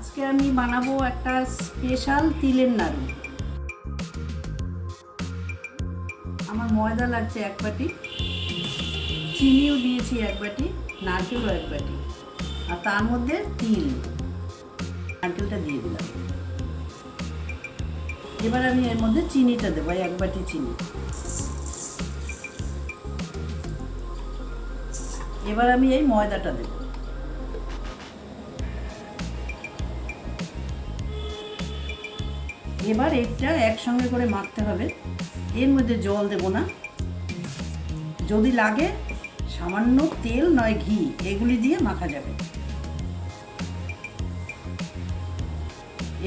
আজকে আমি বানাবো একটা স্পেশাল তিলের নাড়ু। আমার ময়দা লাগছে 1 বাটি, চিনিও দিয়েছি 1 বাটি, নারকেলও 1 বাটি, আর তার মধ্যে তিল, নারকেলটা দিয়ে দিলাম। এবার আমি এর মধ্যে চিনিটা দেবো, 1 বাটি চিনি। এবার আমি এই ময়দাটা দেব। এবার এটা একসঙ্গে করে মাখতে হবে। এর মধ্যে জল দেব না, যদি লাগে সামান্য তেল নয় ঘি এগুলি দিয়ে মাখা যাবে।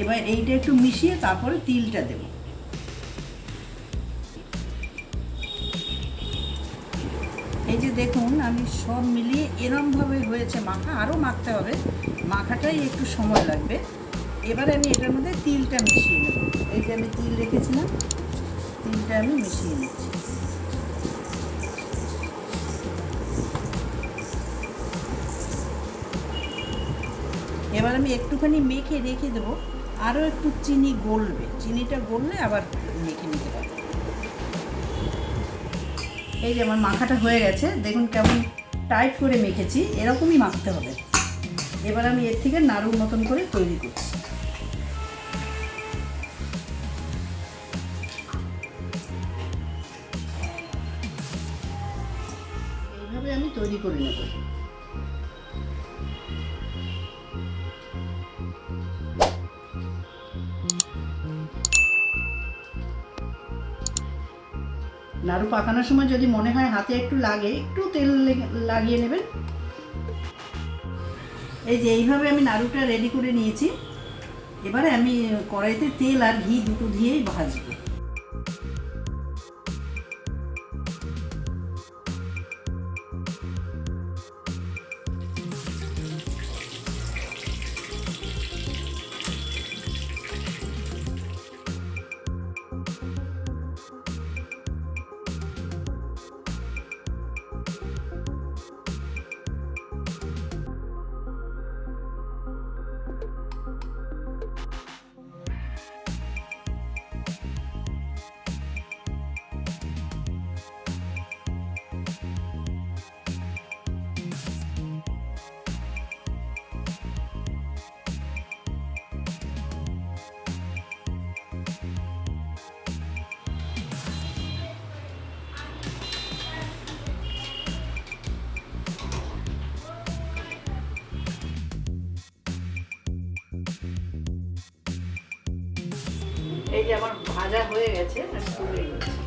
এবার এইটা একটু মিশিয়ে তারপরে তিলটা দেব। এই যে দেখুন আমি সব মিলিয়ে এরমভাবে হয়েছে মাখা, আরও মাখতে হবে, মাখাটাই একটু সময় লাগবে। এবারে আমি এটার মধ্যে তিলটা মিশিয়ে নেব। এই যে আমি তিল রেখেছিলাম, তিলটা আমি মিশিয়ে নিচ্ছি। এবার আমি একটুখানি মেখে রেখে দেবো, আরও একটু চিনি গলবে, চিনিটা গললে আবার মেখে নিতে পারবো। এই যে আমার মাখাটা হয়ে গেছে, দেখুন কেমন টাইট করে মেখেছি, এরকমই মাখতে হবে। এবার আমি এর থেকে নাড়ুর মতন করে তৈরি করছি। এইভাবে আমি তৈরি করে নেব। নাড়ু পাকানোর সময় যদি মনে হয় হাতে একটু লাগে, একটু তেল লাগিয়ে নেবেন। এই যে এইভাবে আমি নাড়ুটা রেডি করে নিয়েছি। এবারে আমি কড়াইতে তেল আর ঘি দুটো দিয়েই ভাজবো। এই যে আমার ভাজা হয়ে গেছে, আমি তুলে নিচ্ছি।